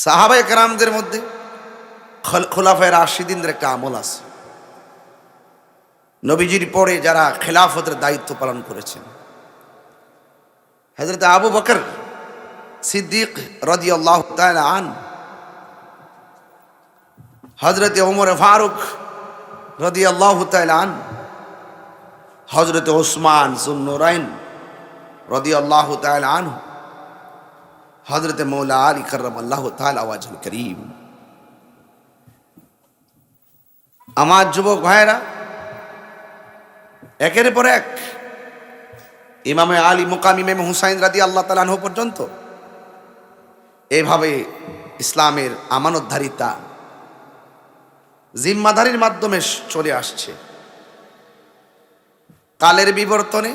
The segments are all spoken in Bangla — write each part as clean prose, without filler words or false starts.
সাহাবায়ে কেরামদের মধ্যে খোলাফায়ে রাশিদিনদের একটা আমল আছে। নবীজির পরে যারা খেলাফতের দায়িত্ব পালন করেছেন, হযরত আবু বকর সিদ্দিক রাদিয়াল্লাহু তাআলা আনহু, হযরত ওমর ফারুক রাদিয়াল্লাহু তাআলা আনহু, হযরত ওসমান যুন্নুরাইন রাদিয়াল্লাহু তাআলা আনহু, হযরত মৌলা আলী কাররামাল্লাহু তাআলা ওয়াজহুল করিম। আমার যুবক ভাইরা, একের পর এক ইমামে আলী মুকাম ইমাম হুসাইন রাদিয়াল্লাহু তাআলা আনহু পর্যন্ত এভাবে ইসলামের আমানতধারিতা জিম্মাদারির মাধ্যমে চলে আসছে। কালের বিবর্তনে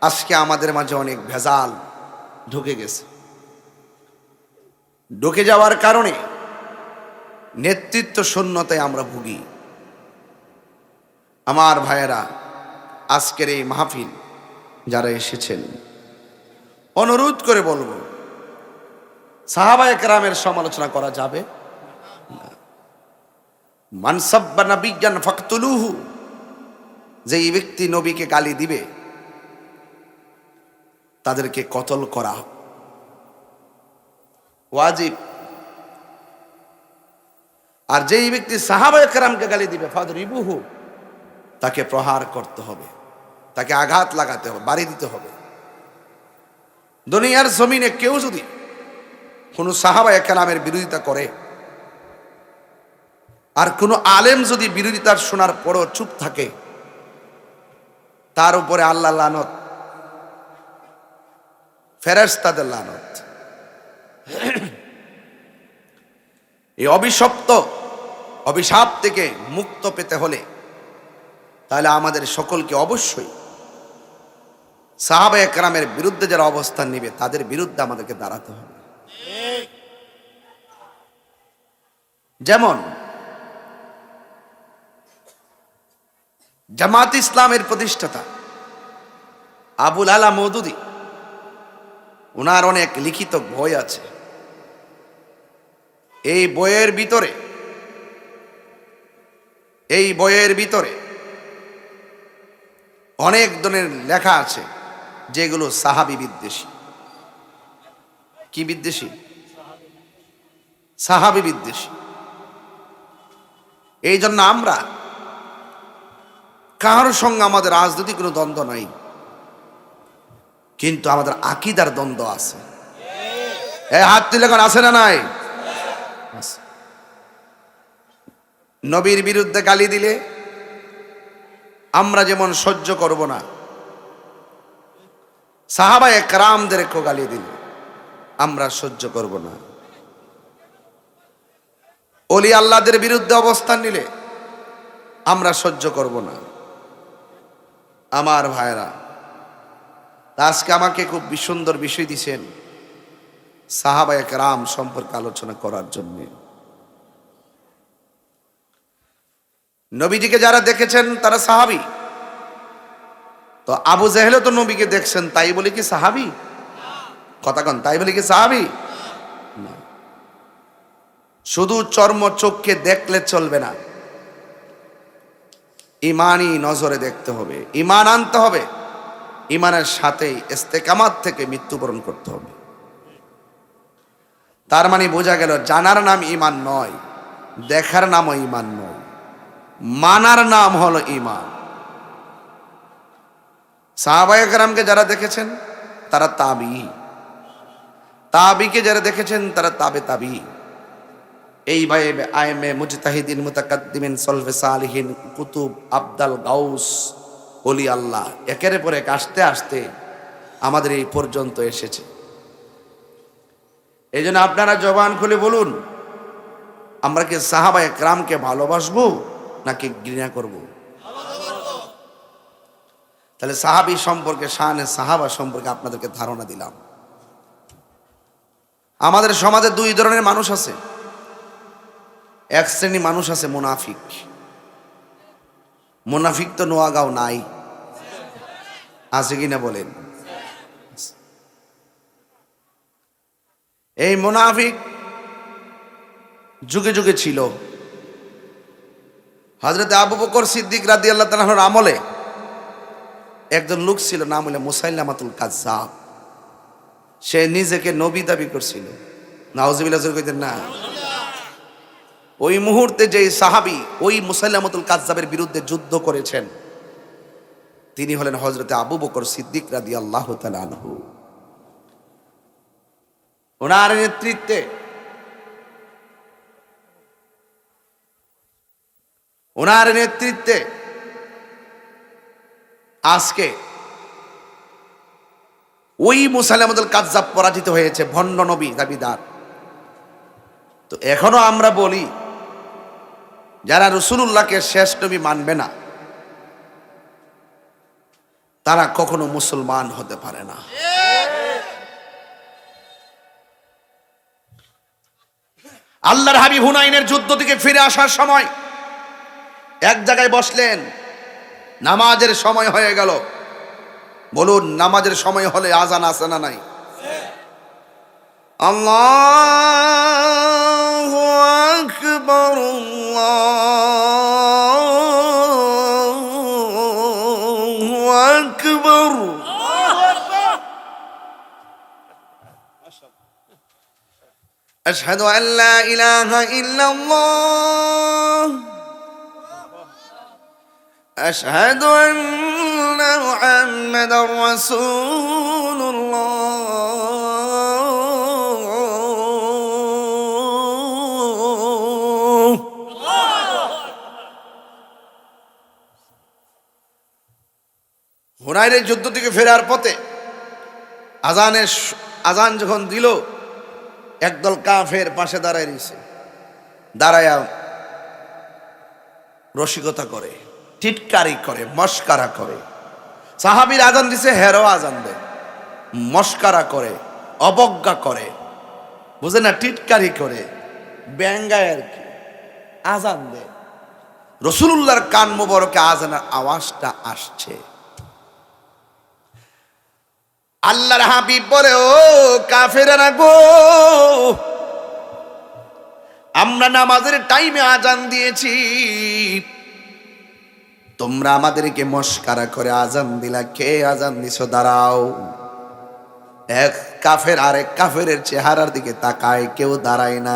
আজকে আমাদের মাঝে অনেক ভেজাল ঢুকে গেছে। ঢুকে যাওয়ার কারণে নেতৃত্ব শূন্যতায় আমরা ভুগি। আমার ভাইয়েরা, আজকের এই মাহফিল যারা এসেছেন, অনুরোধ করে বলবো, সাহাবায়ে কেরামের সমালোচনা করা যাবে না। মান সাব্বা নাবিয়্যান ফাকতুলুহু, যেই ব্যক্তি নবীকে গালি দিবে তাদেরকে কতল করা ওয়াজিব। আর যেই ব্যক্তি সাহাবায়ে কেরামকে গালি দিবে ফাদরিবুহু, তাকে প্রহার করতে হবে, তাকে আঘাত লাগাতে হবে, বাড়ি দিতে হবে। দুনিয়ার জমিনে কেউ যদি কোন সাহাবায়ে কেরামের বিরোধিতা করে, আর কোন আলেম যদি বিরোধিতার শোনার পরও চুপ থাকে, তার উপরে আল্লাহ লানত, ফেরেশতাদের লানত। এই অভিশাপ থেকে মুক্ত পেতে হলে তাহলে আমাদের সকলকে অবশ্যই সাহাবায়ে কেরামের বিরুদ্ধে যারা অবস্থান নেবে তাদের বিরুদ্ধে আমাদেরকে দাঁড়াতে হবে। যেমন জামাত ইসলামের প্রতিষ্ঠাতা আবুল আলা মওদুদী, ওনার অনেক লিখিত বই আছে। এই বইয়ের ভিতরে অনেক ধরনের লেখা আছে যেগুলো সাহাবী বিদ্বেষী। কি বিদ্বেষী? সাহাবী বিদ্বেষী। এই জন্য আমরা কারোর সঙ্গে আমাদের রাজনৈতিক কোনো দ্বন্দ্ব নাই, কিন্তু আমাদের আকীদার দ্বন্দ্ব আছে। এই হাত তুলে কোন আছে না নাই? নবীর বিরুদ্ধে গালি দিলে আমরা যেমন সহ্য করব না, সাহাবায়ে কেরামদেরকে গালি দিলে আমরা সহ্য করব না। ওলি আল্লাহদের বিরুদ্ধে অবস্থান নিলে আমরা সহ্য করব না। আমার ভাইরা, আজকে আমাকে খুব সুন্দর বিষয় দিয়েছেন সাহাবায়ে কেরাম সম্পর্কে আলোচনা করার জন্য। নবীজিকে যারা দেখেছেন তারা সাহাবী। তো আবু জেহেলও তো নবীকে দেখছেন, তাই বলে কি সাহাবী? কথা কন, তাই বলে কি সাহাবী? না। শুধু চর্ম চোখকে দেখলে চলবে না, ইমানি নজরে দেখতে হবে, ইমান আনতে হবে, ইমানের সাথে ইস্তেকামাত থেকে মৃত্যুবরণ করতে হবে। তার মানে বোঝা গেল জানার নাম ইমান নয়, দেখার নামও ইমান নয়, মানার নাম হলো ইমান। সাহাবায়ে কেরামকে যারা দেখেছেন তারা তাবিকে যারা দেখেছেন তারা তাবে। এইভাবে আইমে মুজতাহিদিন মুতাকাদ্দিমিন সলফে সালিহিন কুতুব আবদাল গাউস ওলি আল্লাহ একের পর এক আস্তে আস্তে আমাদের এই পর্যন্ত এসেছে। এই জন্য আপনারা জবান খুলে বলুন, আমরা কি সাহাবায়ে কেরামকে ভালোবাসবো নাকি ঘৃণা করব? তাহলে সাহাবী সম্পর্কে, শানে সাহাবা সম্পর্কে আপনাদেরকে ধারণা দিলাম। আমাদের সমাজে দুই ধরনের মানুষ আছে। এক শ্রেণী মানুষ আছে মুনাফিক। মুনাফিক তো নোয়াগাঁও নাই, আছে কিনা বলেন? এই মুনাফিক যুগে যুগে ছিল। হযরত আবু বকর সিদ্দিক রাদিয়াল্লাহু তাআলার আমলে একজন লোক ছিল, নাম হলো মুসাইলামাতুল কাজ্জাব। সে নিজেকে নবী দাবি করছিল। নাউজুবিল্লাহ কইতেন না। ওই মুহূর্তে যে সাহাবী ওই মুসাইলামাতুল কাজ্জাবের বিরুদ্ধে যুদ্ধ করেছেন তিনি হলেন হযরত আবু বকর সিদ্দিক রাদিয়াল্লাহু তাআলা আনহু। ওনার নেতৃত্বে আজকে ওই মুসাইলামাতুল কাজ্জাব পরাজিত হয়েছে, ভণ্ড নবী দাবিদার। তো এখনো আমরা বলি যারা রাসূলুল্লাহকে শেষ নবী মানবে না তারা কখনো মুসলমান হতে পারে না। আল্লাহর হাবিব হুনাইনের যুদ্ধ থেকে ফিরে আসার সময় এক জায়গায় বসলেন, নামাজের সময় হয়ে গেল। বলুন, নামাজের সময় হলে আজান আছে না নাই? আল্লাহু আকবার, আল্লাহু আকবার। আশহাদু আল্লা ইলাহা ইল্লাল্লাহ, আশহাদু আন্না মুহাম্মাদার রাসূলুল্লাহ। হুনাইনের যুদ্ধ থেকে ফেরার পথে আজান যখন দিল, একদল কাফের পাশে দাঁড়ায় রয়েছে, দাঁড়ায়া রসিকতা করে, টিটকারি করে, মস্কারা করে। সাহাবীর আজান দিছে, হেরো আজান দেয়, মস্কারা করে, অবজ্ঞা করে, বুঝে না, টিটকারি করে, ব্যঙ্গায় আর কি, আজান দেয়। রাসূলুল্লাহর কান মোবারকে আজানের আওয়াজটা আসছে। আল্লাহর হাবিব বলে, ও কাফেরেরা গো, আমরা নামাজের টাইমে আজান দিয়েছি, তোমরা আমাদেরকে মস্কারা করে আজান দিলা। কে আজান দিছো? দাঁড়াও। এক কাফের আরেক কাফেরের চেহারার দিকে তাকায়, কেউ দাঁড়ায় না।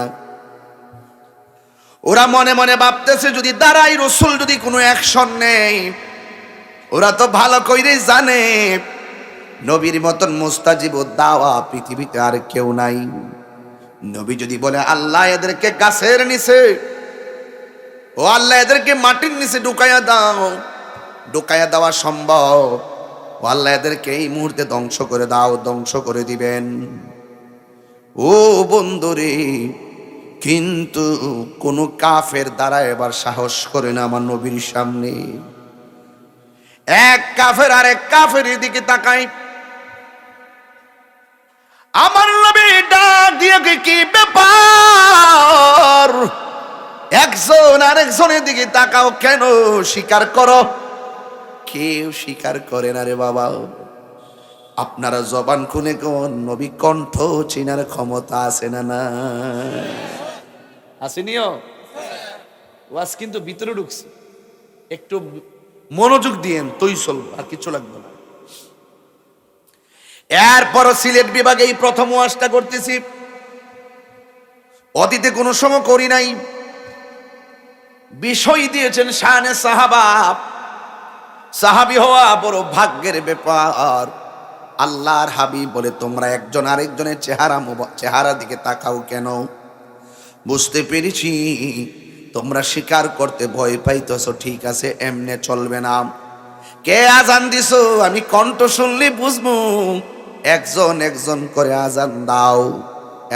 ওরা মনে মনে ভাবতেছে যদি দাঁড়াই, রাসূল যদি কোনো অ্যাকশন নেই। ওরা তো ভালো কইরেই জানে নবীর মতন মুস্তাজিব দাওয়া পৃথিবীতে আর কেউ নাই। নবী যদি বলে আল্লাহ এদেরকে গাছের নিচে, ও আল্লাহ এদেরকে মাটির নিচে ঢুকাইয়া দাও, ঢুকাইয়া দেওয়া সম্ভব। ও আল্লাহ এদেরকে এই মুহূর্তে ধ্বংস করে দাও, ধ্বংস করে দিবেন। ও বন্ধুরে, কিন্তু কোন কাফের দ্বারা এবার সাহস করে না আমার নবীর সামনে। এক কাফের আরেক কাফের দিকে তাকায়, আমার নবী ডাক দিয়ে কি ব্যাপার, একজন আরেকজনের দিকে তাকাও কেন, স্বীকার করো। কেউ স্বীকার করে না রে বাবা। আপনারা জবান খুলে কোন নবী কণ্ঠ চিনার ক্ষমতা আছে না? না আসেনিও। ওয়াজ কিন্তু ভিতরে ঢুকছে, একটু মনোযোগ দিয়েন, তুই চলবো, আর কিছু লাগবে না। এরপর সিলেট বিভাগে এই প্রথম ওয়াজটা করতেছি, অতীতে কোনো সময় করি নাই। বিষয় দিয়েছেন শানে সাহাবা। সাহাবী হওয়া বড় ভাগ্যের ব্যাপার। আল্লাহর হাবিব বলে, তোমরা একজন আরেকজনের চেহারা দিকে তাকাও কেন? বুঝতে পেরেছি তোমরা স্বীকার করতে ভয় পাইতেছো, ঠিক আছে, এমনে চলবে না। কে আজান দিছো আমি কণ্ঠ শুনলে বুঝবো। একজন একজন করে আজান দাও।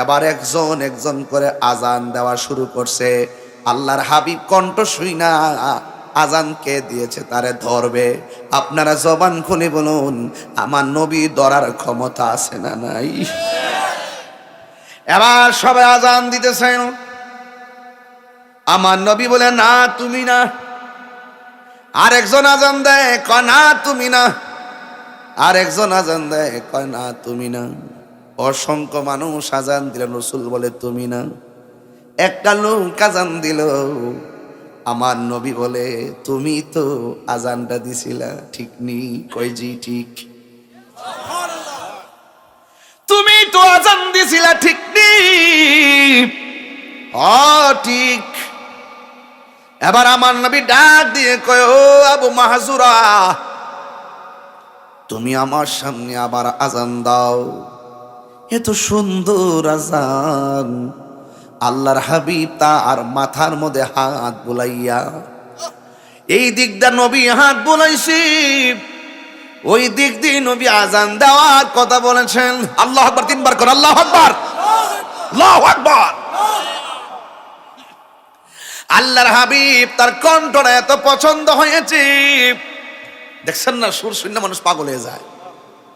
এবার একজন একজন করে আজান দেওয়া শুরু করছে। আল্লাহর হাবিব কণ্ঠ শুই না আজান কে দিয়েছে তারে ধরবে। আপনারা জবান খুলে বলুন, আমার নবী ধরার ক্ষমতা আছে না নাই? এবার সবাই আজান দিতেছেন। আমার নবী বলে, না তুমি না। আরেকজন আজান দেয়, কয় না তুমি না। আরেকজন আজান দেয়, কয় না তুমি না। অসংখ্য মানুষ আজান দিলেন, রাসূল বলে তুমি না। একটা লোক আজান দিল, আমার নবী বলে তুমি তো আজানটা দিছিলা, ঠিক নেই? কই জি ঠিক। তুমি তো আজান দিছিলা, ঠিক নেই? ঠিক। এবার আমার নবী ডাক দিয়ে কয়, ও আবু মাহজুরা, তুমি আমার সামনে আবার আজান দাও। এত সুন্দর আজান। আল্লাহর হাবিব তার মাথার মধ্যে হাত বুলাইয়া, এই দিক দিয়ে নবী হাত বুলাইছি, ওই দিক দিয়ে নবী আজান দেওয়ার কথা বলেছেন। আল্লাহু আকবার, তিনবার কর আল্লাহু আকবার, আল্লাহু আকবার। আল্লাহর হাবিব তার কণ্ঠটা এত পছন্দ হয়েছে, দেখছেন না, সুর শুনলে মানুষ পাগল হয়ে যায়।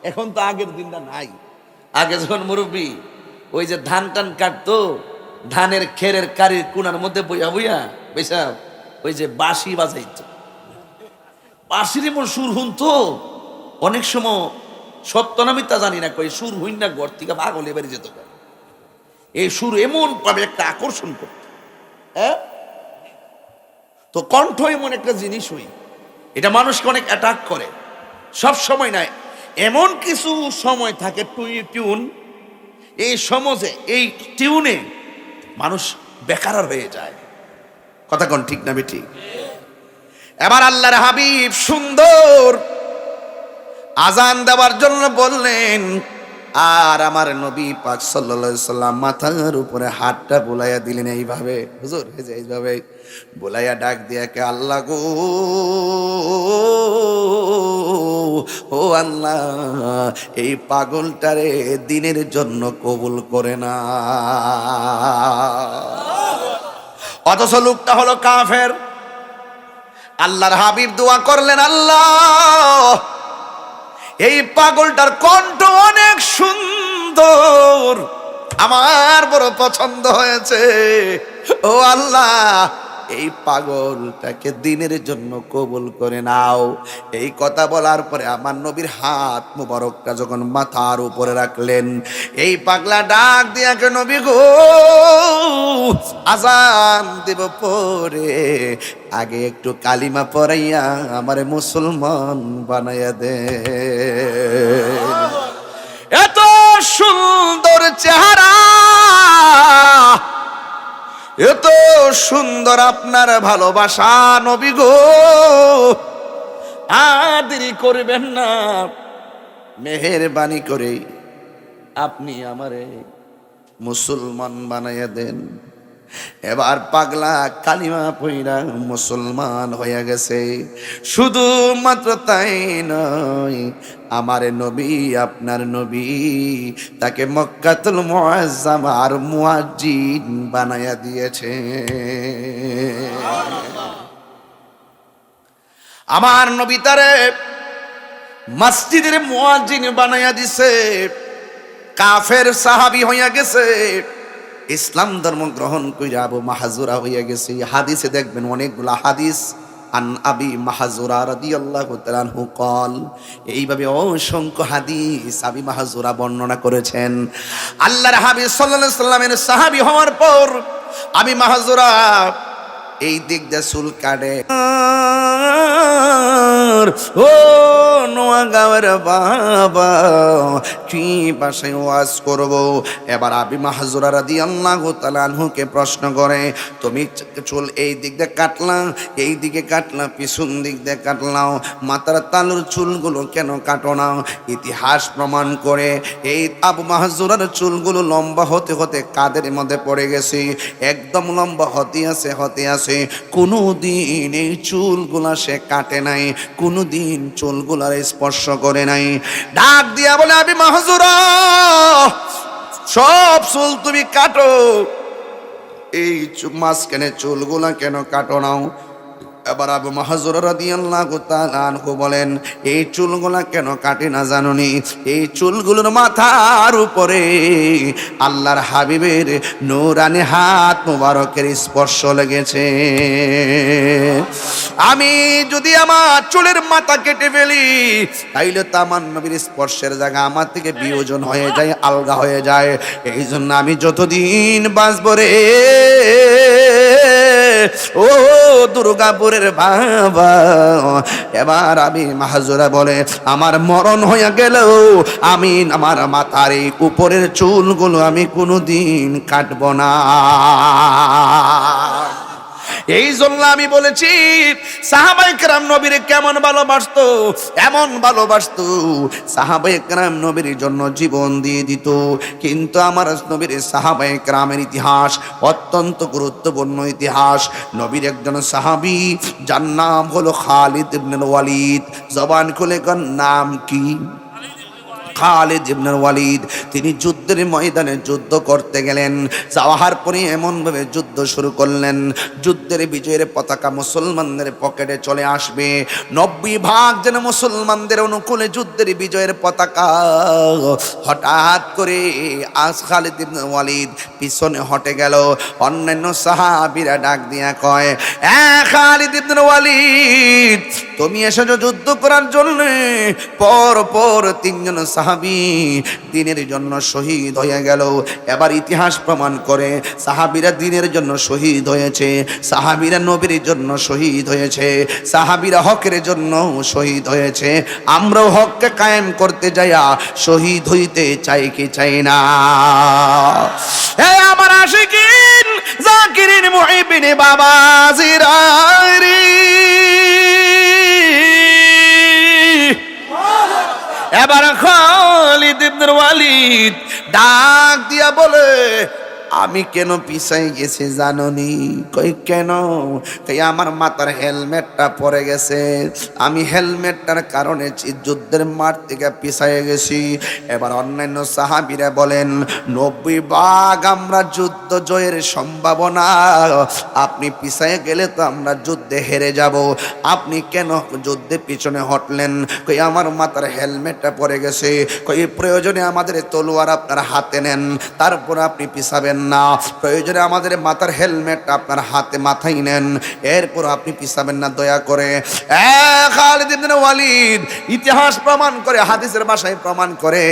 এখন তো আগের দিনটা নাই। আগে যখন মুরব্বী ওই যে ধান টান কাটতো, ধানের খেরের কারির কোনার মধ্যে বইয়া বইয়া বেশা ওই যে বাঁশি বাজাইতো, বাঁশির এমন সুর শুনতো, অনেক সময় সত্য না মিথ্যা জানি না, কই সুর হইন না ঘর থেকে পাগল এবারে যেত। এই সুর এমন ভাবে একটা আকর্ষণ করত। হ্যাঁ, তো কণ্ঠ এমন একটা জিনিস, হই এটা মানুষকে অনেক অ্যাটাক করে। সব সময় নয়, এমন কিছু সময় থাকে টিউন, এই সমাজে এই টিউনে মানুষ বেকার হয়ে যায়। কথা কোন ঠিক না বেঠি? এবার আল্লাহর হাবিব সুন্দর আজান দেওয়ার জন্য বললেন, আর আমার নবী পাক সাল্লাল্লাহু আলাইহি সাল্লাম মাথার উপরে হাতটা বুলাইয়া দিলেন এইভাবে, হুজুর এই যে এইভাবে বুলাইয়া ডাক দিয়া কে, আল্লাহ গো, ও আল্লাহ, এই পাগলটারে দিনের জন্য কবুল করে না। অথচ লোকটা হলো কাফের। আল্লাহর হাবিব দোয়া করলেন, আল্লাহ, এই পাগলটার কণ্ঠ অনেক সুন্দর, আমার বড় পছন্দ হয়েছে। ও আল্লাহ, এই পাগলটাকে দিনের জন্য কবুল করে নাও। এই কথা বলার পরে আমার নবীর হাত মুবারকটা যখন মাথার উপরে রাখলেন, এই পাগলা ডাক দিয়াকে, নবী গো, আজান দেব পরে আগে একটু কালিমা পড়াইয়া আমারে মুসলমান বানাইয়া দে। এত সুন্দর চেহারা, এত সুন্দর আপনার ভালোবাসা, নবী গো, আর দেরি করবেন না, মেহেরবানি করে আপনি আমারে মুসলমান বানাইয়া দেন। এবার পাগলা কালিমা পইরা মুসলমান হয়ে গেছে। শুধুমাত্র তাই নয়, আমার নবী, আপনার নবী, তাকে মক্কাতুল মুআজ্জামার মুয়াজ্জিন বানায়া দিয়েছে। আমার নবী তারে মসজিদের মুয়াজ্জিন বানায়া দিছে। কাফের সাহাবী হইয়া গেছে, ইসলাম ধর্ম গ্রহণ কইরা আবু মাহজুরা হইয়া গেছে। হাদিসে দেখবেন অনেকগুলা হাদিস, আন আবি মাহজুরা রাদিয়াল্লাহু তাআলা আনহু قال, এইভাবে অসংখ্য হাদিস আবি মাহজুরা বর্ণনা করেছেন। আল্লাহর হাবিব সাল্লাল্লাহু আলাইহি সাল্লামের সাহাবী হওয়ার পর আবি মাহজুরা এই দিক দিয়ে চুল কাটে। ও নোয়াগাঁওয়ের বাবা, কি ভাষায় ওয়াজ করব? এবার আবি মাহজুরা রাদিয়াল্লাহু তাআলা আনহুকে প্রশ্ন করে, তুমি চুল এই দিক দিয়ে কাটলা, এই দিকে কাটলা, পিছন দিক দিয়ে কাটলাও, মাথার তালুর চুলগুলো কেন কাটো না? ইতিহাস প্রমাণ করে এই আবু মাহজুরার চুলগুলো লম্বা হতে হতে কাদের মধ্যে পড়ে গেছে, একদম লম্বা হতে আছে। কোনোদিন এই চুলগুলা সে কাটে নাই, কোনোদিন চুলগুলার স্পর্শ করে নাই। ডাক দিয়া বলে, আবি মাহজুরা, সব চুল তুমি কাটো, এই মাঝখানে চুলগুলা কেন কাটো নাও? এবার আবু মাহজুর রাদিয়াল্লাহু তাআলা আনহু বলেন, এই চুলগুলা কেন কাটে না জানুনি? এই চুলগুলোর মাথার উপরে আল্লাহর হাবিবের নূরানি হাত মুবারকের স্পর্শ লেগেছে। আমি যদি আমার চুলের মাথা কেটে ফেলি তাইলে তো আমার নবীর স্পর্শের জায়গা আমার থেকে বিয়োজন হয়ে যায়, আলগা হয়ে যায়। এই জন্য আমি যতদিন বাঁচব রে ও দুর্গাপুরের বাবা, এবার আমি মাহজুরা বলে আমার মরণ হয়ে গেলেও আমি আমার মাথার এই উপরের চুলগুলো আমি কোনোদিন কাটবো না। এই জন্য আমি বলেছি সাহাবায়ে কেরাম নবীরে কেমন ভালোবাসতো, এমন ভালোবাসতো সাহাবায়ে কেরাম নবীর জন্য জীবন দিয়ে দিত। কিন্তু আমার নবীর সাহাবায়ে কেরামের ইতিহাস অত্যন্ত গুরুত্বপূর্ণ ইতিহাস। নবীর একজন সাহাবী যার নাম হলো খালিদ ইবনে ওয়ালিদ। জবান খুলে কোন নাম কি? খালিদ ইবনে ওয়ালিদ। তিনি যুদ্ধের ময়দানে যুদ্ধ করতে গেলেন। যাওয়ার পরে এমনভাবে যুদ্ধ শুরু করলেন, যুদ্ধের বিজয়ের পতাকা মুসলমানদের পকেটে চলে আসবে। 90% যেন মুসলমানদের অনুকূলে যুদ্ধের বিজয়ের পতাকা। হঠাৎ করে খালিদ ইবনে ওয়ালিদ পিছনে হটে গেল। অন্যান্য সাহাবীরা ডাক দিয়া কয়, খালিদ ইবনে ওয়ালিদ তুমি এসেছো যুদ্ধ করার জন্য। পর পর 3 জন সাহাবী দিনের জন্য শহীদ হয়ে গেল। এবার ইতিহাস প্রমাণ করে সাহাবীরা দিনের জন্য শহীদ হয়েছে, সাহাবীরা নবীর জন্য শহীদ হয়েছে, সাহাবীরা হকের জন্য শহীদ হয়েছে। আমরাও হককে কায়েম করতে যাইয়া শহীদ হইতে চাই কি চাই না? হে আমার আশিকিন জাকিরিন মুহিবিন বাবা জিরারি, এবার খালিদ ইবনে ওয়ালিদ ডাক দিয়া বলে, আমি কেন পিছাই গেছি জাননি? কই কেন? কই আমার মাথার হেলমেটটা পড়ে গেছে, আমি হেলমেটটার কারণে যুদ্ধের মাঠ থেকে পিছাই গেছি। এবার অন্যান্য সাহাবীরা বলেন, 90% আমরা যুদ্ধ জয়ের সম্ভাবনা, আপনি পিছাই গেলে তো আমরা যুদ্ধে হেরে যাব, আপনি কেন যুদ্ধে পিছনে হটলেন? কই আমার মাথার হেলমেটটা পড়ে গেছে। কই প্রয়োজনে আমাদের তলোয়ার আপনার হাতে নেন, তারপর আপনি পিছাবেন না। প্রয়োজনে আমাদের মাথার হেলমেট আপনার হাতে মাথায় নেন, এরপর আপনি পিছাবেন না দয়া করে। খালিদ ইবনে ওয়ালিদ ইতিহাস প্রমাণ করে, হাদিসের ভাষায় প্রমাণ করে,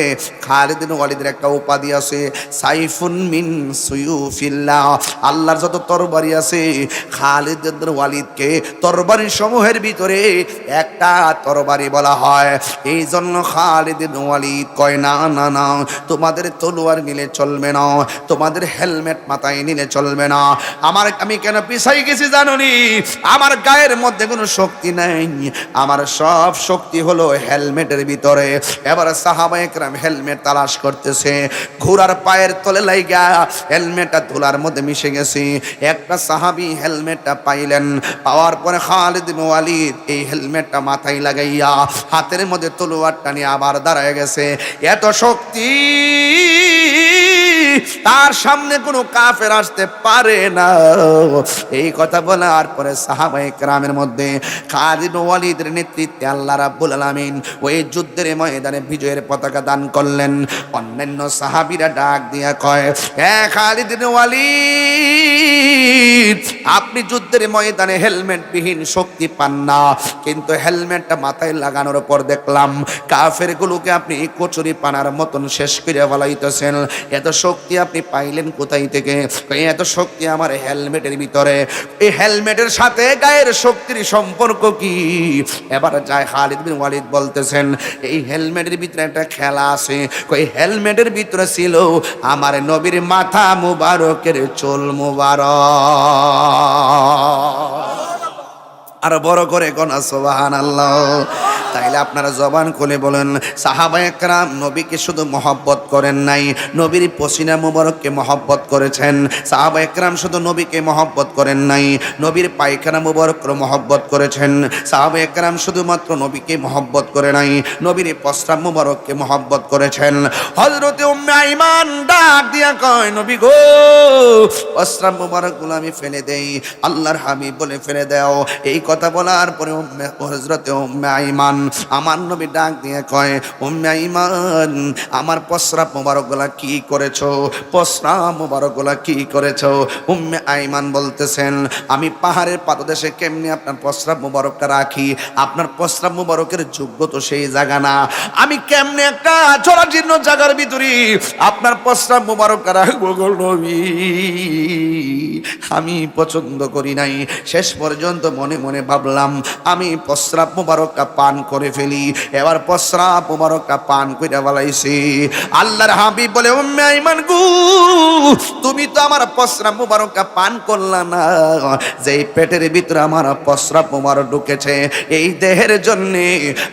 খালিদ ইবনে ওয়ালিদের একটা উপাধি আছে, সাইফুন মিন সুয়ুফিল্লাহ। আল্লাহর যত তরবারি আছে খালিদ ইবনে ওয়ালিদকে তরবারি সমূহের ভিতরে একটা তরবারি বলা হয়। এই জন্য খালিদ ইবনে ওয়ালিদ কয়, না না না, তোমাদের তলোয়ার নিলে চলবে না, তোমাদের হেলমেট মাথায় নিলে চলবে না। আমি কেন পিছাই গেছি জানুনি? আমার গায়ের মধ্যে কোনো শক্তি নাই, আমার সব শক্তি হলো হেলমেটের ভিতরে। এবার সাহাবায়ে কেরাম হেলমেট তালাশ করতেছে, ঘোড়ার পায়ের তলে লাইগা হেলমেটটা ধুলার মধ্যে মিশে গেছে। একটা সাহাবী হেলমেটটা পাইলেন, পাওয়ার পরে খালিদ ইবনে ওয়ালিদ এই হেলমেটটা মাথায় লাগাইয়া হাতের মধ্যে তলোয়ারটা নিয়ে আবার দাঁড়ায় গেছে। এত শক্তি তার সামনে কোনো কাফের আসতে পারে না। এই কথা বলার পরে সাহাবায়ে কেরামের মধ্যে খালিদ ইবনে ওয়ালিদের নেতৃত্বে আল্লাহ রাব্বুল আলামিন ওই যুদ্ধের ময়দানে বিজয়ের পতাকা দান করলেন। অন্যান্য সাহাবীরা ডাক দিয়া কয়, হে খালিদ ইবনে ওয়ালিদ, আপনি যুদ্ধের ময়দানে হেলমেট বিহীন শক্তি পান না, কিন্তু হেলমেটটা মাথায় লাগানোর পর দেখলাম কাফের গুলোকে আপনি কচুরি পানার মতন শেষ করে ফেলাইতেছেন। এত শক্তি আপনি পাইলেন কোথায় থেকে? এত শক্তি আমার হেলমেটের ভিতরে। এই হেলমেটের সাথে গায়ের শক্তির সম্পর্ক কি? এবার যায় খালিদ বিন ওয়ালিদ বলতেছেন, এই হেলমেটের ভিতরে একটা খেলা আছে। কই হেলমেটের ভিতরে ছিল আমার নবীর মাথা মুবারকের চুল মুবারক। আর বড় করে কোন সুবহানাল্লাহ। তাইলে আপনারা জবান খুলে বলেন, সাহাবায়ে কেরাম নবীকে শুধু মহব্বত করেন নাই, নবীর পসিনা মুবারককে মহব্বত করেছেন। সাহাবায়ে কেরাম শুধু নবীকে মহব্বত করেন নাই, নবীর পায়খানা মুবারককে মহব্বত করেছেন। সাহাবায়ে কেরাম শুধুমাত্র নবীকে মহব্বত করে নাই, নবীর প্রস্রাব মুবারককে মহব্বত করেছেন। হযরতে উম্মে আইমান ডাক দিয়া কয়, নবী গো, প্রস্রাব মুবারকগুলো আমি ফেলে দেই, আল্লাহর হাবিব বলে ফেলে দাও। এই কথা বলার পরে হযরতে উম্মে আইমান, আমার নবী ডাক দিয়ে কয়, উম্মে আইমান, আমার প্রস্রাব মুবারকগুলা কি করেছো? প্রস্রাব মুবারকগুলা কি করেছো? উম্মে আইমান বলতেছেন, আমি পাহাড়ের পাদদেশে কেমনি আপনার প্রস্রাব মুবারকটা রাখি? আপনার প্রস্রাব মুবারকের যোগ্য তো সেই জায়গা না। আমি কেমনে একটা জরাজীর্ণ জায়গার ভিতরে আপনার প্রস্রাব মুবারকটা রাখবো গো নবী? আমি পছন্দ করি নাই। শেষ পর্যন্ত মনে মনে ভাবলাম, আমি প্রস্রাব মুবারকটা পান করে ফেলি। এবার প্রস্রাব মুবারকটা পান করে ফেলাইছি। আল্লাহর হাবিব বলে, উম্মে আইমান গো, তুমি তো আমার প্রস্রাব মুবারকটা পান করলা না। যেই পেটের ভিতরে আমার প্রস্রাব মুবারক ঢুকেছে, এই দেহের জন্য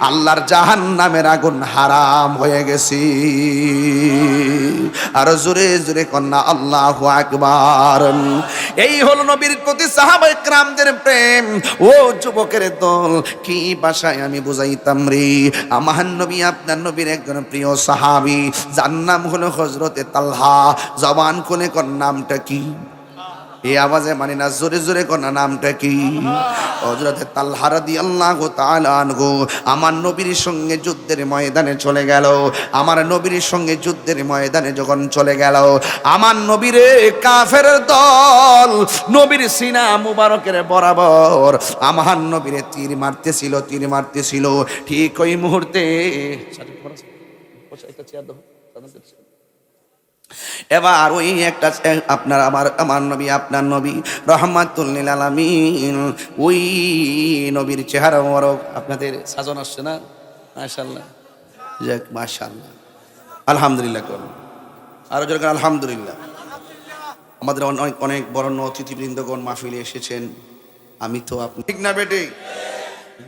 আল্লাহর জাহান্নামের আগুন হারাম হয়ে গেছি। আর জোরে জোরে কন্যা আল্লাহু আকবার। এই হলো নবীর প্রতি সাহাবায়ে কেরামদের প্রেম। ও যুবকের দল, কি ভাষায় আমি বুঝাইতাম রে? আমার নবী আপনার নবীর একজন প্রিয় সাহাবী, যার নাম হলো হযরতে তালহা। জবান খুলে কোন নামটা কি? এই আওয়াজে মানে না, জোরে জোরে কোন নামটা কি? হযরতে তালহা রাদিয়াল্লাহু তাআলা আনহু আমার নবীর সঙ্গে যুদ্ধের ময়দানে চলে গেল। আমার নবীর সঙ্গে যুদ্ধের ময়দানে যখন চলে গেল, আমার নবীরে কাফেরের দল নবীর সিনা মুবারকের বরাবর আমার নবীরে তীর মারতেছিল। ঠিক ওই মুহূর্তে এবার ওই একটা আপনার আমার নবী আপনার নবী রহমাতুল লিল আলামিন, ওই নবীর চেহারা মোবারক আপনাদের সাজন আসছে না? মাশাআল্লাহ, যাক মাশাআল্লাহ, আলহামদুলিল্লাহ করুন, আরো জোরে আলহামদুলিল্লাহ। আমাদের অনেক অনেক বরণ্য অতিথিবৃন্দগণ মাহফিলে এসেছেন। আমি তো আপনি ঠিক না বেটে?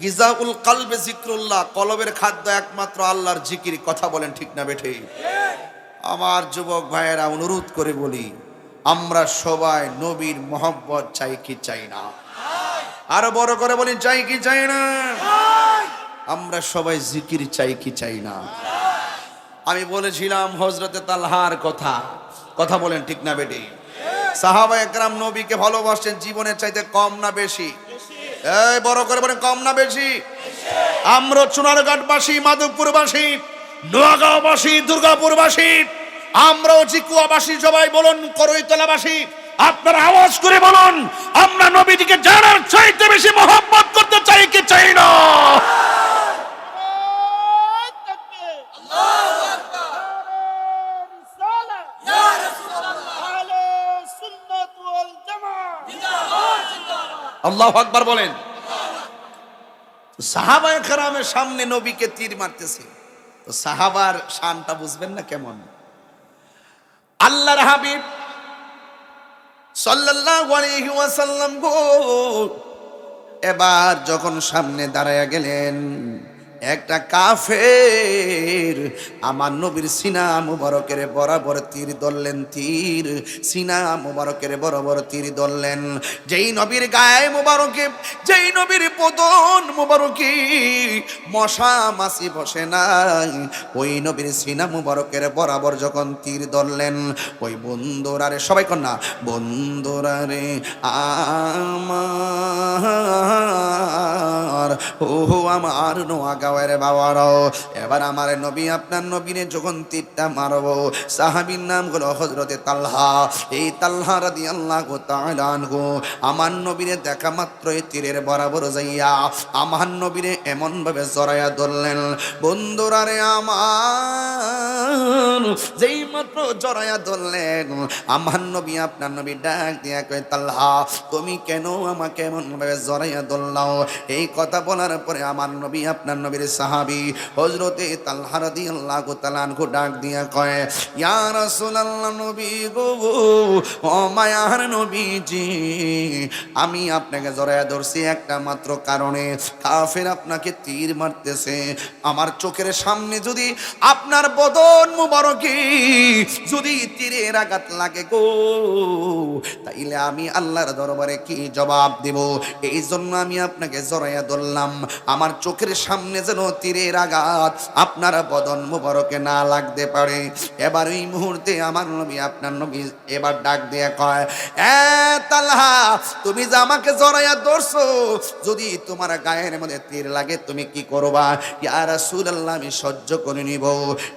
গিজাউল কলবে জিক্রুল্লাহ, কলবের খাদ্য একমাত্র আল্লাহর জিকির। কথা বলেন ঠিক না বেটে? আমার যুবক ভাইয়েরা, অনুরোধ করে বলি, আমরা সবাই নবীর মহব্বত চাই কি চাই না? আরো বড় করে বলি, চাই কি চাই না? আমরা সবাই জিকির চাই কি চাই না? আমি বলেছিলাম হযরতে তালহার কথা বলেন ঠিক না বেটি? সাহাবায়ে কেরাম নবীকে ভালোবাসেন জীবনের চাইতে কম না বেশি? এই বড় করে বলেন, কম না বেশি? আমরা চুনারঘাটবাসী, মাধবপুরবাসী, নোয়াগাঁওবাসী, দুর্গাপুরবাসী, আমরাও চিকুয়াবাসী, সবাই বলুন করইতলাবাসী, আপনারা আওয়াজ করে বলুন, আমরা নবীজিকে জানার চাইতে বেশি মহব্বত করতে চাই কি চাই না? আল্লাহু আকবার বলেন। সাহাবায়ে কেরামের সামনে নবীকে তীর মারতেছে, তো সাহাবার শানটা বুঝবেন না কেমন? আল্লাহর হাবিব সাল্লাল্লাহু আলাইহি ওয়াসাল্লাম গো এবার যখন সামনে দাঁড়ায়া গেলেন, একটা কাফের আমার নবীর সিনা মুবারকের বরাবর তীর ধরলেন, সিনা মুবারকের বরাবর তীর ধরলেন। যেই নবীর গায়ে মুবারকে, যেই নবীর পদন মুবারকে মশা মাছি বসে নাই, ওই নবীর সিনা মুবারকের বরাবর যখন তীর ধরলেন, ওই বন্ধুরারে, সবাই কন্যা, বন্ধুরারে আমার, ও আমার নোয়াগাঁও বাবারাও, এবার আমার নবী আপনার নবীরে যখন তীরটা মারবো, সাহাবীর নাম হলো হযরতে তালহা। এই তালহা রাদিয়াল্লাহু তাআলা আনহু আমার নবীরে দেখা মাত্রই তীরের বরাবর যাইয়া আমার নবীরে এমন ভাবে জড়াইয়া ধরলেন, বন্ধুরা রে আমার, যেই মাত্র মাত্র জড়ায়া ধরলেন, আমার নবী আপনার নবী ডাক দিয়া কয়, তালহা তুমি কেন আমাকে এমন ভাবে জড়াইয়া ধরলাও? এই কথা বলার পরে আমার নবী আপনার নবীর সাহাবী হযরতে তালহা রাদিয়াল্লাহু তাআলা আনহু ডাক দিয়া কয়, ইয়া রাসূলুল্লাহ, নবী গো, ও মায়ার নবীজি, আমি আপনাকে জড়াইয়া ধরছি একটা মাত্র কারণে, কাফের আপনাকে তীর মারতেছে, আমার চোখের সামনে যদি আপনার বদন মুবারকে যদি তীরের আঘাত লাগে গো, তাইলে আমি আল্লাহর দরবারে কি জবাব দেব? এই জন্য আমি আপনাকে জড়াইয়া ধরলাম, আমার চোখের সামনে যেন তীরের আঘাত আপনার বদন মুবারকে না লাগতে পারে। এবার এই মুহূর্তে আমার নবী আপনার নবী এবার ডাক দিয়ে কয়, এ তালহা, তুমি যে আমাকে জড়াইয়া ধরছো, যদি তোমার গায়ের মধ্যে তীর লাগে তুমি কি করবা? ইয়া রাসূলুল্লাহ, আমি সহ্য করে নিব।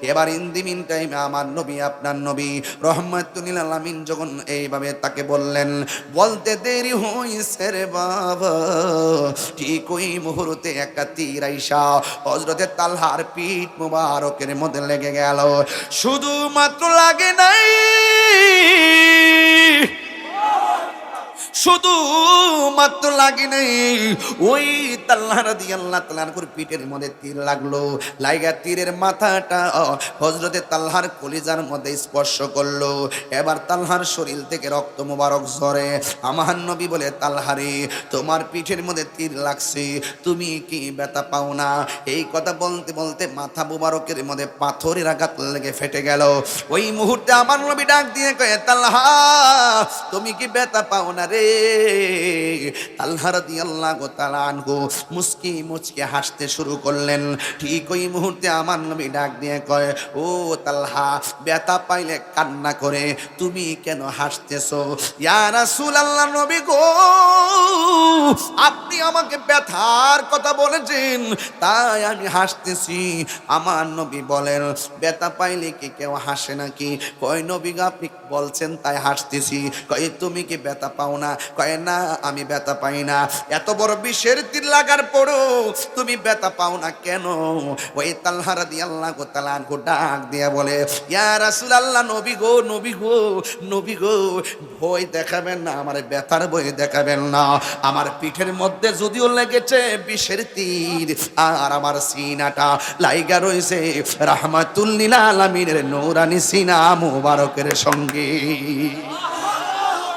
এবার ইন দি মিন টাইমে আমার নবী আপনার নবী রহমাতুল লিল আলামিন যখন এইভাবে তাকে বললেন, বলতে দেরি হইছে রে বাবা, ঠিক ওই মুহূর্তে একটা তীর আইসা হযরতে তালহার পিঠ মুবারকের মধ্যে লেগে গেল। শুধুমাত্র লাগে নাই, শুধু মাত্র লাগে নাই, ওই তালহা রাদিয়াল্লাহু তাআলা আনহুর পিঠের মধ্যে তীর লাগলো, লাগা তীরের মাথাটা হযরতে তালহার কলিজার মধ্যে স্পর্শ করলো। এবার তালহার শরীর থেকে রক্ত মোবারক ঝরে। আমার নবী বলে, তালহা রে, তোমার পিঠের মধ্যে তীর লাগছে, তুমি কি ব্যথা পাও না? এই কথা বলতে বলতে মাথা মোবারকের মধ্যে পাথরের আঘাত লেগে ফেটে গেল। ওই মুহূর্তে আমার নবী ডাক দিয়ে কয়, তালহা তুমি কি ব্যথা পাও না রে? তালহা রাদিয়াল্লাহু তাআলা আনহু মুচকি মুচকি হাসতে শুরু করলেন। ঠিক ওই মুহূর্তে আমার নবী ডাক দিয়ে কয়, ও তালহা, ব্যথা পাইলে কান্না করে তুমি কেন হাসতেছো? ইয়া রাসূলুল্লাহ, নবী গো, আপনি আমাকে ব্যথার কথা বলেছেন তাই আমি হাসতেছি। আমার নবী বলেন, ব্যথা পাইলে কি কেউ হাসে নাকি? কয়, নবী গো, আপনি বলছেন তাই হাসতেছি। কয়, তুমি কি ব্যথা পাও না? কয়, না, আমি ব্যথা পাই না। এত বড় বিষের তীর লাগার পরও তুমি ব্যথা পাও না কেন? ওই তালহা রাদিয়াল্লাহু তাআলা আনহু ডাক দিয়া বলে, ইয়া রাসূলুল্লাহ, নবী গো, নবী গো, নবী গো, ভয় দেখাবেন না, আমার ব্যথার ভয় দেখাবেন না। আমার পিঠের মধ্যে যদিও লেগেছে বিষের তীর, আর আমার সিনাটা লাইগা রয়েছে রাহমাতুল লিল আলামিনের নূরানি সিনা মুবারকের সঙ্গে।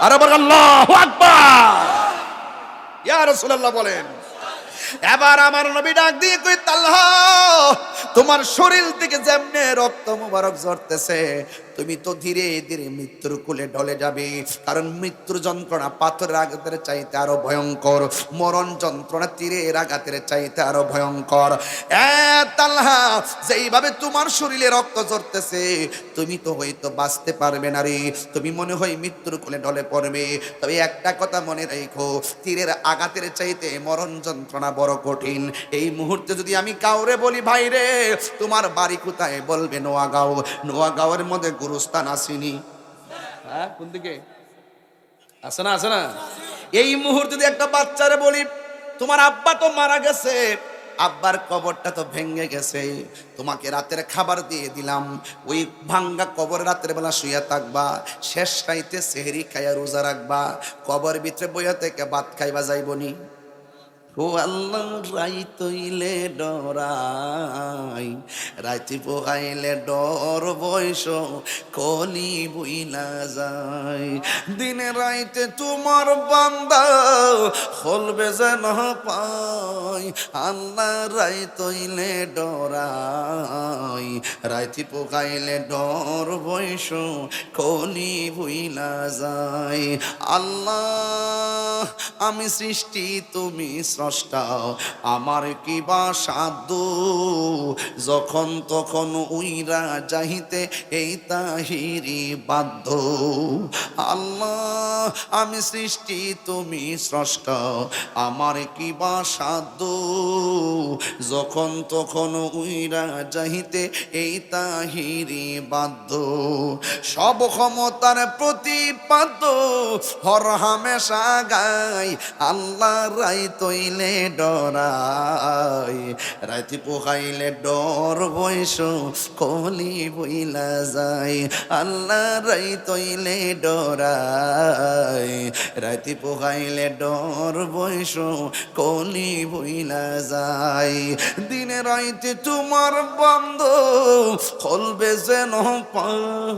আর আল্লাহু আকবার, ইয়া রাসূলুল্লাহ বলেন। এবার আমার নবী ডাক দিয়ে কই, তালহা, তোমার শরীর থেকে যেমনে রক্ত মুবারক ঝরতেছে, তুমি তো ধীরে ধীরে মৃত্যুর কোলে ঢলে যাবে। কারণ মৃত্যুর যন্ত্রণা পাথরের আঘাতের চাইতে আরো ভয়ঙ্কর, মরণ যন্ত্রণা তীরের আঘাতের চাইতে আরো ভয়ঙ্কর। তালহা, যেইভাবে তোমার শরীরে রক্ত ঝরতেছে, তুমি তো হয়তো বাঁচতে পারবে না রে, তুমি মনে হয় মৃত্যুর কোলে ঢলে পড়বে। তবে একটা কথা মনে রেখো, তীরের আঘাতের চাইতে মরণ যন্ত্রণা বড় কঠিন। এই মুহূর্তে যদি আমি কাউরে বলি, ভাই রে, তোমার বাড়ি কোথায়? বলবে নোয়াগাঁও। নোয়াগাঁওয়ের মধ্যে গুরুস্থান আসেনি? হ্যাঁ, কোন দিকে আছে? না, আছে না? এই মুহূর্তে যদি একটা বাচ্চারে বলি, তোমার আব্বা তো মারা গেছে, আব্বার কবরটা তো ভেঙে গেছে, তোমাকে রাতের খাবার দিয়ে দিলাম, ওই ভাঙ্গা কবর রাতের বেলা শুয়ে থাকবা, শেষ রাইতে সেহরি খাইয়া রোজা রাখবা, কবর ভিতরে বইয়া থেকে ভাত খাইবা যাইবনি? ও আল্লাহ, রাইতইলে ডরাই, রাইতি পোহাইলে ডর বয়স কলি বইলা যায়, দিনে রাইতে তোমার বান্দা হলবে যেন পাই, আল্লাহ রাইতইলে ডরাই, রাইতি পোহাইলে ডর বয়স কলি বইলা যায়। আল্লাহ, আমি সৃষ্টি, তুমি স্রষ্টা, আমার কি বা সাধ্য, যখন তখন উইরা যাইতে এই তাহিরি বাধ্য। আল্লাহ, আমি সৃষ্টি, তুমি স্রষ্টা, আমার কি বা সাধ্য, যখন তখন উইরা যাইতে এই তাহিরি বাধ্য। সব ক্ষমতার প্রতিপাদ্য হর হামেশা গাই, আল্লাহ রাই তৈল তৈলে ডরাই, রাতি পোহাইলে ডর বৈশ কলি বইলা যায়। আল্লাহ রাই তৈলে ডরাই, রাতি পোহাইলে ডর বৈশ কলি বইলা যায়। দিনে রাইতে তোমার বন্ধ খলবে যেন পায়,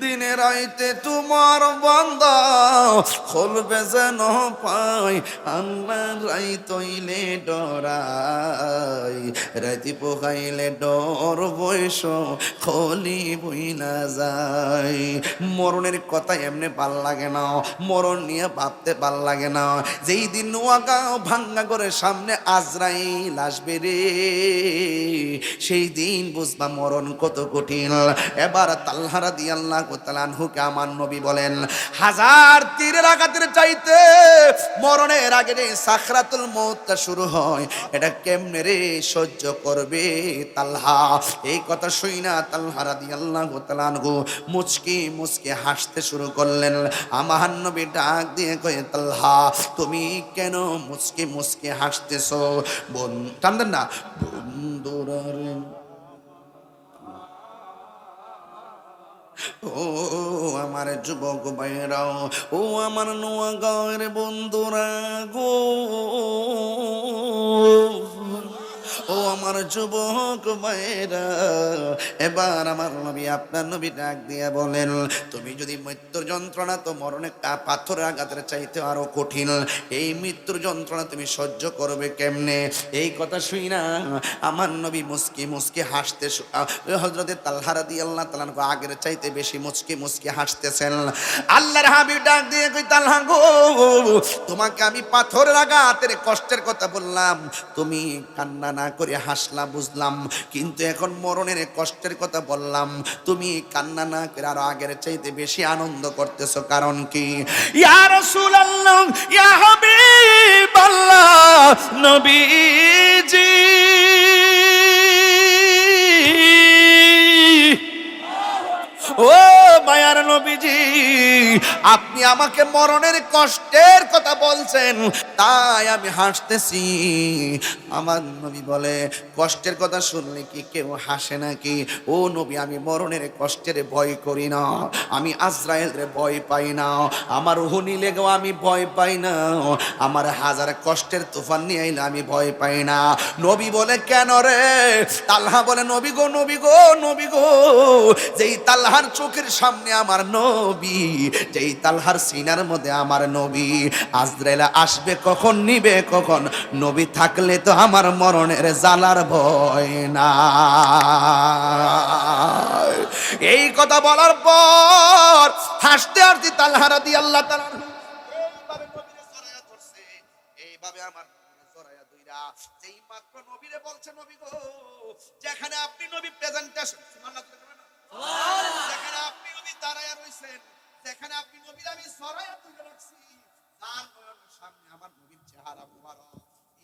দিনে রাইতে তোমার বন্ধ খলবে যেন পায়। আল্লাহ রাই তৈলে ডরাই, রাতি পোহাইলে ডর বৈশ খলি বইলা যায়। মরণের কথা এমনি ভাল লাগে না, মরণ নিয়ে ভাবতে ভাল লাগে না। যেই দিন নোয়াগাঁও ভাঙ্গা করে সামনে আজরাইল আসবে রে, সেই দিন বুঝবা মরণ কত কঠিন। এবার তালহা রাদিয়াল্লাহু তাআলা আনহুকে আমার নবী বলেন, হাজার তীরের আঘাতের চাইতে মরণের আগে রে সাকরাতুল মউতটা শুরু হয়, এটা কেমনে রে সহ্য করবে তালহা? এই কথা শুইনা তালহা রাদিয়াল্লাহু তাআলা আনহু মুচকি মুচকি হাসতে শুরু করলেন। আমার নবী ডাক দিয়ে কয়ে, তালহা তুমি কেন মুচকি মুচকি হাসতেছো? টানদেন না বন্ধুরা রে, ও আমার যুবক ভাইরাও, ও আমার নোয়াগাঁওয়ের বন্ধুরা গো, ও আমার যুবক ভাইরা, এবার আমার নবী আপনার নবী ডাক দিয়া বলেন, তুমি যদি মৃত্যুর যন্ত্রণা, তো মরণের পাথরের আঘাতের চাইতে আরো কঠিন, এই মৃত্যুর যন্ত্রণা তুমি সহ্য করবে কেমনে? এই কথা শুই না আমার নবী মুচকি মুচকি হাসতে, হযরতে তালহা রাদিয়াল্লাহু তাআলা আগের চাইতে বেশি মুচকি মুচকি হাসতেছেন। আল্লাহর হাবিব ডাক দিয়ে কই, তালহা গো, তোমাকে আমি পাথরের আঘাতের কষ্টের কথা বললাম, তুমি কান্না না করে হাসলা বুঝলাম, কিন্তু এখন মরণের কষ্টের কথা বললাম, তুমি কান্না না করে আরো আগের চাইতে বেশি আনন্দ করতেছো, কারণ কি? ইয়া রাসূলুল্লাহ, ইয়া হাবিবাল্লাহ, নবীজি ও মায়ার নবীজি, আপনি আমাকে মরণের কষ্টের কথা বলছেন, তাই আমি হাসতেছি। আমার নবী বলে, কষ্টের কথা শুনলে কি কেউ হাসে নাকি? ও নবী, আমি মরণের কষ্টের ভয় করি না, আমি আজরাইলের ভয় পাই না, আমার রূহ নিলে গো আমি ভয় পাই না, আমার হাজার কষ্টের তুফান নিয়ে আইলে আমি ভয় পাই না। নবী বলে, কেন রে? তালহা বলে, নবী গো, নবী গো, নবী গো, যেই তালহার চোখের সামনে আমার নবী, যেই তালহার সিনার মধ্যে আমার নবী, আজরাইল আসবে কখন, নিবে কখন, নবী থাকলে তো আমার মরণের জ্বালার ভয় না। এই কথা বলার পর হাসতে হাসতে তালহা রাদিয়াল্লাহু তাআলা এইভাবে নবীরে জড়ায়া ধরছে, এইভাবে আমার জড়ায়া ধইরা যেই মাত্র নবীরে বলছে, নবী গো, যেখানে আপনি নবী প্রেজেন্টেশন, সুবহানাল্লাহ, যেখানে আপনি নবী দাঁড়ায়া রইছেন, যেখানে আপনি নবীর আমি জড়ায়া ধরে রাখছি, তার নয়নের সামনে আমার নবীর চেহারা মুবারক,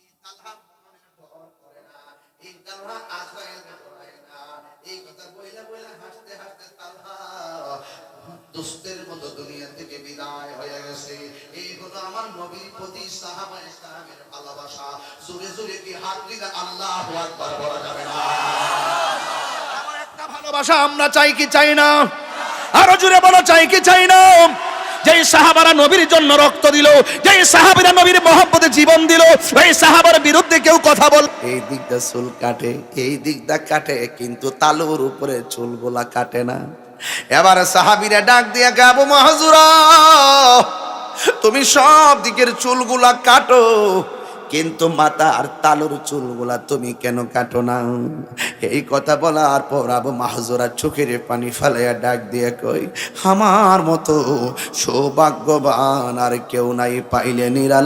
এই তালহা মরণের ভয় করে না, এই তালহা আজরাইলের ভয় না। এই কথা বইলা বইলা হাসতে হাসতে তালহা দুস্তের মতো দুনিয়া থেকে বিদায় হয়ে গেছে। এই হলো আমার নবীর প্রতি সাহাবায়ে কেরামের ভালোবাসা। জোরে জোরে কি হাত দিলে আল্লাহু আকবার বলা যাবে না? এমন একটা ভালোবাসা আমরা চাই কি চাই না? আরো জোরে বলো, চাই কি চাই না? যেই সাহাবারা নবীর জন্য রক্ত দিল, যেই সাহাবীরা নবীর মহব্বতে জীবন দিল, ওই সাহাবার বিরুদ্ধে কেউ কথা বল, এই দিকটা চুল কাটে, এই দিকটা কাটে, কিন্তু তালুর উপরে চুলগুলা কাটে না। এবার সাহাবীরা ডাক দিয়ে, আবু মাহজুরা, তুমি সব দিকের চুলগুলা কাটো, কিন্তু মাথা আর তালুর চুলগুলা তুমি কেন কাটো না? এই কথা বলার পর আবু মাহজুরা চোখের পানি ফেলাইয়া ডাক দিয়ে কই, আমার মতো সৌভাগ্যবান আর কেউ নাই, পাইলে নিরাল